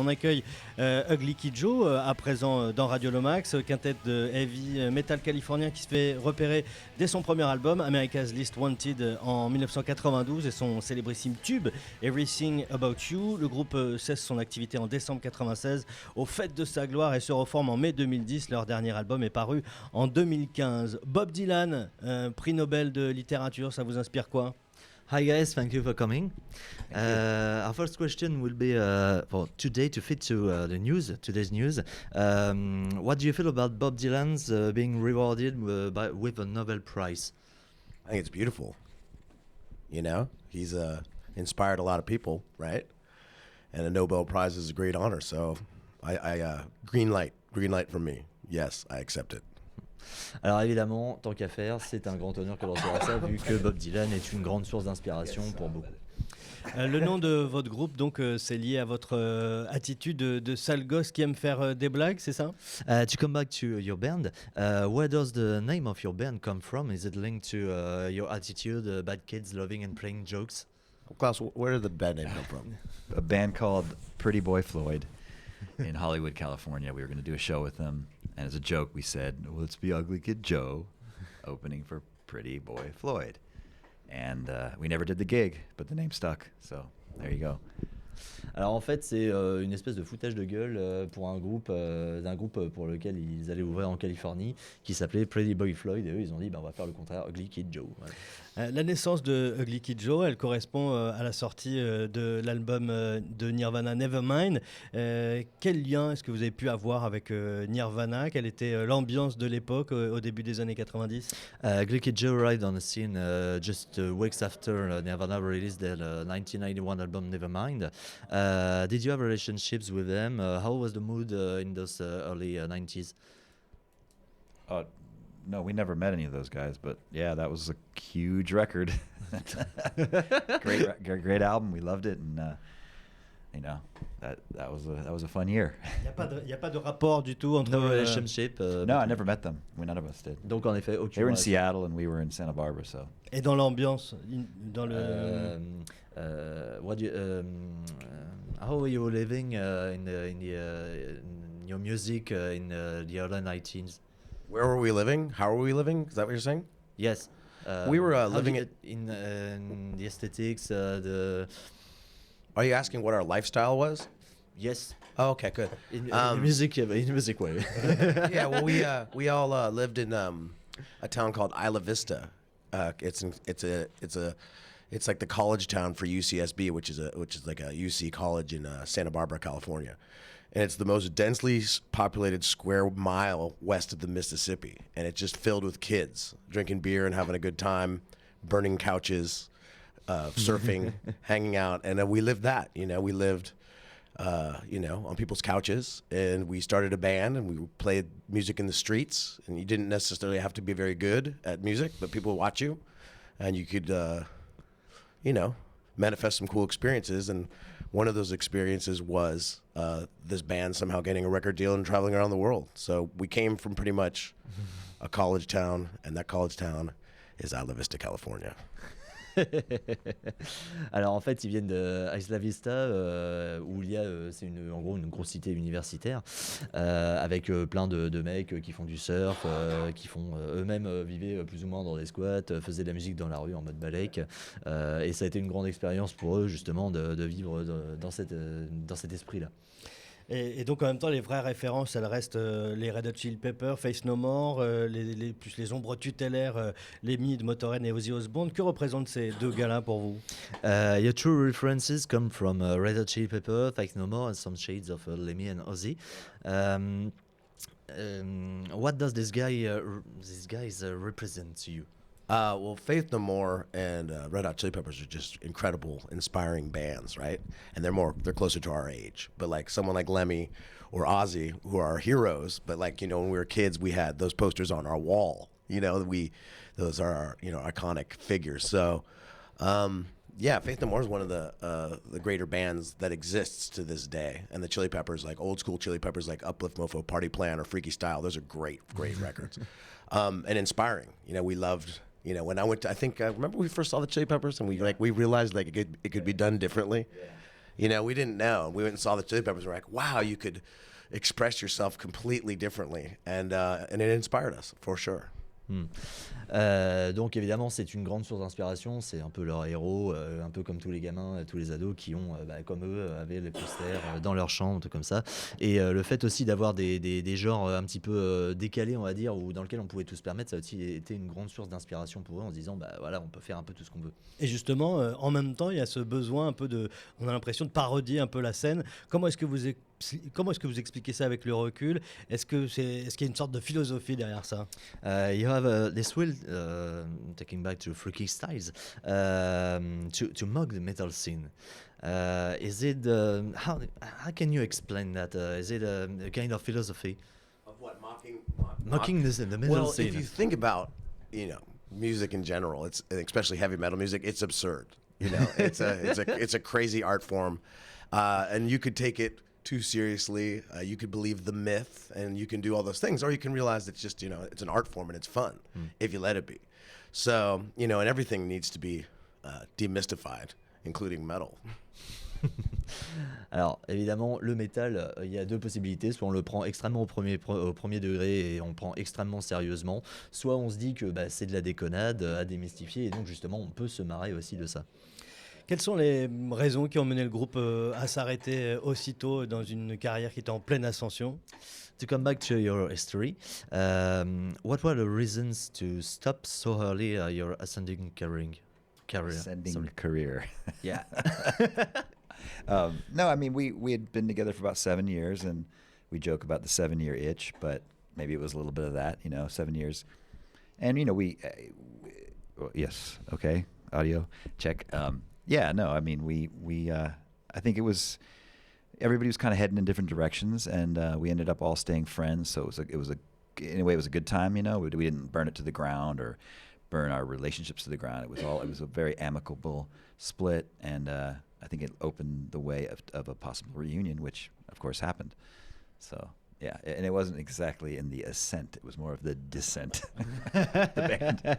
On accueille Ugly Kid Joe, à présent dans Radio Lomax, quintet de heavy metal californien qui se fait repérer dès son premier album, America's Least Wanted, en 1992, et son célébrissime tube, Everything About You. Le groupe cesse son activité en décembre 1996, au fait de sa gloire, et se reforme en mai 2010. Leur dernier album est paru en 2015. Bob Dylan, prix Nobel de littérature, ça vous inspire quoi? Hi guys, thank you for coming. Our first question will be for today to fit to the news, today's news. What do you feel about Bob Dylan's being rewarded with a Nobel Prize? I think it's beautiful. You know, he's inspired a lot of people, right? And a Nobel Prize is a great honor. So, I green light from me. Yes, I accept it. Alors évidemment, tant qu'à faire, c'est un grand honneur que de recevoir ça, vu que Bob Dylan est une grande source d'inspiration pour beaucoup. Le nom de votre groupe, donc, c'est lié à votre attitude de sale gosse qui aime faire des blagues, c'est ça? To come back to your band, where does the name of your band come from? Is it linked to your attitude, bad kids loving and playing jokes? Klaus, where did the band name come from? A band called Pretty Boy Floyd in Hollywood, California. We were going to do a show with them, and as a joke, we said, well, let's be Ugly Kid Joe, opening for Pretty Boy Floyd. And we never did the gig, but the name stuck, so there you go. Alors en fait, c'est une espèce de foutage de gueule pour un groupe, d'un groupe pour lequel ils allaient ouvrir en Californie, qui s'appelait Pretty Boy Floyd, et eux ils ont dit on va faire le contraire, Ugly Kid Joe. Voilà. La naissance de Ugly Kid Joe, elle correspond à la sortie de l'album de Nirvana, Nevermind. Quel lien est-ce que vous avez pu avoir avec Nirvana? Quelle était l'ambiance de l'époque au début des années 90? Ugly Kid Joe arrived on the scene just weeks after Nirvana released their 1991 album Nevermind. Did you have relationships with them? How was the mood in those early 90s? No, we never met any of those guys, but yeah, that was a huge record. great album. We loved it, and you know, that was a fun year. Il y a pas de rapport du tout entre No relationship. No, I never met them. None of us did. Donc en effet, They were in Seattle and we were in Santa Barbara, so. Et dans l'ambiance, dans le. What do you, how were you living in your music in the early 19s? Where were we living? How were we living? Is that what you're saying? Yes. We were living in the aesthetics. The. Are you asking what our lifestyle was? Yes. Oh, okay, good. In music, yeah, in music way. Yeah, well, we all lived in a town called Isla Vista. It's like the college town for UCSB, which is like a UC college in Santa Barbara, California. And it's the most densely populated square mile west of the Mississippi. And it's just filled with kids drinking beer and having a good time, burning couches, surfing, hanging out. And then we lived that, we lived, on people's couches. And we started a band and we played music in the streets. And you didn't necessarily have to be very good at music, but people would watch you. And you could, manifest some cool experiences. And one of those experiences was this band somehow getting a record deal and traveling around the world. So we came from pretty much a college town, and that college town is Isla Vista, California. Alors en fait, ils viennent de Isla Vista, où il y a, en gros une grosse cité universitaire, avec plein de mecs qui font du surf, qui font eux-mêmes vivaient plus ou moins dans des squats, faisaient de la musique dans la rue en mode balèque, et ça a été une grande expérience pour eux justement de vivre dans cet esprit-là. Et donc en même temps, les vraies références, elles restent les Red Hot Chili Peppers, Faith No More, plus les ombres tutélaires, Lemmy de Motorhead et Ozzy Osbourne. Que représentent ces deux gars-là pour vous? Your true references come from Red Hot Chili Peppers, Faith No More, and some shades of Lemmy and Ozzy. What does these guys represent to you? Well, Faith No More and Red Hot Chili Peppers are just incredible, inspiring bands, right? And they're closer to our age. But like someone like Lemmy or Ozzy, who are our heroes, but like, when we were kids, we had those posters on our wall. Those are our, iconic figures. So, Faith No More is one of the greater bands that exists to this day. And the Chili Peppers, like old school Chili Peppers, like Uplift Mofo, Party Plan, or Freaky Style, those are great records. And inspiring. We loved. When I went to, I remember we first saw the Chili Peppers and we realized like it could be done differently. You know, we didn't know. We went and saw the Chili Peppers. We're like, wow, you could express yourself completely differently, and it inspired us for sure. Donc évidemment c'est une grande source d'inspiration, c'est un peu leur héros, un peu comme tous les gamins, tous les ados qui ont, comme eux, avaient les posters dans leur chambre, tout comme ça. Et le fait aussi d'avoir des genres un petit peu décalés, on va dire, ou dans lesquels on pouvait tout se permettre, ça a aussi été une grande source d'inspiration pour eux en se disant, voilà, on peut faire un peu tout ce qu'on veut. Et justement, en même temps, il y a ce besoin un peu on a l'impression de parodier un peu la scène. Comment est-ce que vous expliquez ça avec le recul? Est-ce qu'il y a une sorte de philosophie derrière ça? You have this will, taking back to Freaky Styles, to mock the metal scene. Is it how can you explain that? Is it a kind of philosophy? Of what, Mocking the metal well, scene. if you think about, you know, music in general, it's especially heavy metal music, it's absurd. You know, it's a crazy art form, and you could take it too seriously. You could believe the myth, and you can do all those things, or you can realize it's just, you know, it's an art form and it's fun if you let it be. So, you know, and everything needs to be demystified, including metal. Alors évidemment le métal, il y a deux possibilités, soit on le prend extrêmement au premier degré et on le prend extrêmement sérieusement, soit on se dit que c'est de la déconnade à démystifier et donc justement on peut se marrer aussi de ça. Quelles sont les raisons qui ont mené le groupe à s'arrêter aussitôt dans une carrière qui était en pleine ascension? To come back to your history, what were the reasons to stop so early your ascending career? Ascending career. Yeah. No, I mean, we had been together for about 7 years, and we joke about the 7-year itch, but maybe it was a little bit of that, 7 years. And, yes, okay, audio, check. Yeah, no, I mean, I think everybody was kind of heading in different directions, and we ended up all staying friends, so in a way, it was a good time, we didn't burn it to the ground or burn our relationships to the ground. It was a very amicable split, and I think it opened the way of a possible reunion, which of course happened. So yeah, and it wasn't exactly in the ascent, it was more of the descent. The band.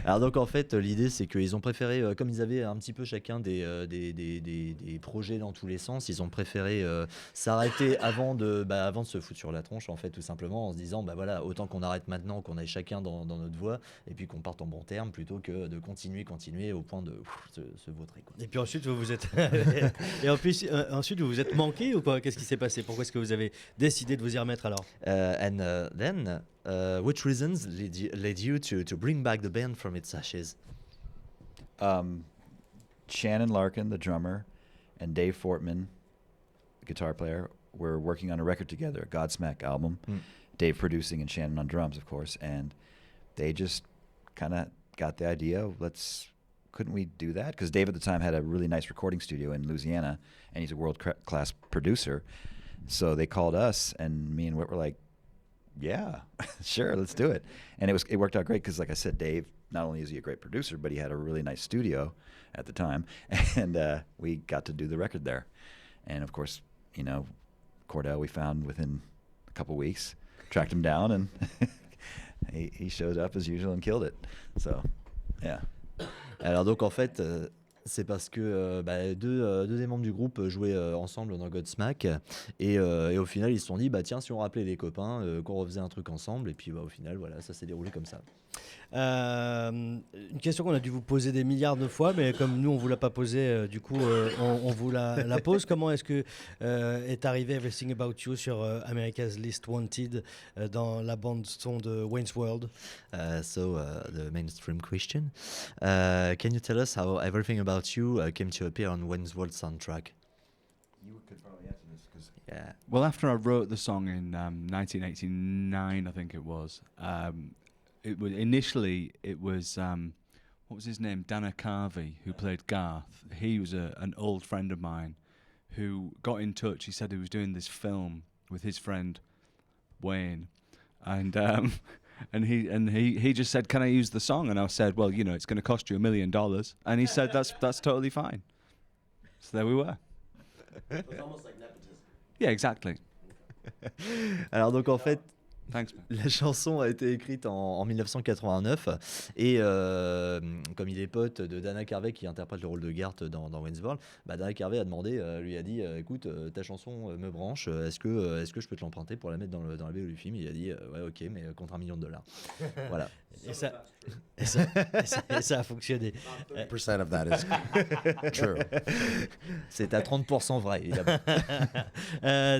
Alors donc en fait l'idée c'est qu'ils ont préféré, comme ils avaient un petit peu chacun des projets dans tous les sens, ils ont préféré s'arrêter avant de se foutre sur la tronche en fait, tout simplement en se disant voilà, autant qu'on arrête maintenant, qu'on aille chacun dans notre voie et puis qu'on parte en bon terme plutôt que de continuer au point de se vautrer quoi. Et puis ensuite vous vous êtes ensuite vous vous êtes manqué ou quoi? Qu'est-ce qui s'est passé? Pourquoi est-ce que vous avez décidé de vous y remettre alors? Then which reasons led you to bring back the band from its ashes? Shannon Larkin, the drummer, and Dave Fortman, the guitar player, were working on a record together, a Godsmack album. Dave producing and Shannon on drums, of course, and they just kind of got the idea, couldn't we do that? Because Dave at the time had a really nice recording studio in Louisiana, and he's a world-class producer. So they called us, and me and Whit were like, yeah, sure, let's do it. And it worked out great because, like I said, Dave, not only is he a great producer, but he had a really nice studio at the time, and we got to do the record there. And, of course, Cordell we found within a couple weeks, tracked him down, and he showed up as usual and killed it. So, yeah. Alors donc en fait c'est parce que deux des membres du groupe jouaient ensemble dans Godsmack et au final ils se sont dit tiens, si on rappelait les copains, qu'on refaisait un truc ensemble, et puis au final voilà, ça s'est déroulé comme ça. Une question qu'on a dû vous poser des milliards de fois, mais comme nous on vous l'a pas posée, du coup on vous la pose. Comment est-ce que est arrivé Everything About You sur America's Least Wanted dans la bande son de Wayne's World? So the mainstream question, can you tell us how Everything About You came to appear on Wayne's World soundtrack? You could probably answer this because Yeah. Well, after I wrote the song in 1989, I think it was. It was what was his name? Dana Carvey, who played Garth. He was an old friend of mine who got in touch. He said he was doing this film with his friend Wayne, and he just said, "Can I use the song?" And I said, "Well, it's going to cost you $1 million." And he said, "That's totally fine." So there we were. It was almost like nepotism. Yeah, exactly. Alors donc en fait Thanks, man. La chanson a été écrite en 1989 et comme il est pote de Dana Carvey qui interprète le rôle de Garth dans Wayne's World, Dana Carvey a demandé, lui a dit écoute, ta chanson me branche, est-ce que je peux te l'emprunter pour la mettre dans la BO du film? Il a dit ouais ok, mais contre $1 million. Voilà. Et ça a fonctionné. Percent of that is true. C'est à 30% vrai, évidemment.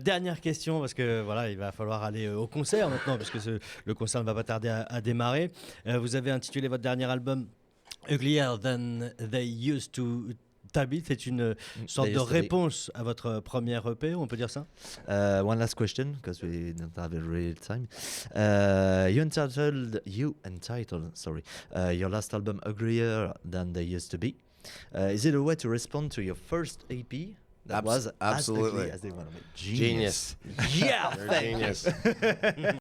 Dernière question, parce que voilà, il va falloir aller au concert maintenant, puisque le concert ne va pas tarder à démarrer. Vous avez intitulé votre dernier album Uglier Than They Used to Be. C'est une sorte de réponse à votre première EP, on peut dire ça? One last question, because we don't have a real time. You entitled, your last album Uglier Than They Used to Be. Is it a way to respond to your first EP that was Absolutely. as ugly as they want to be? Genius. Yeah, You're a genius.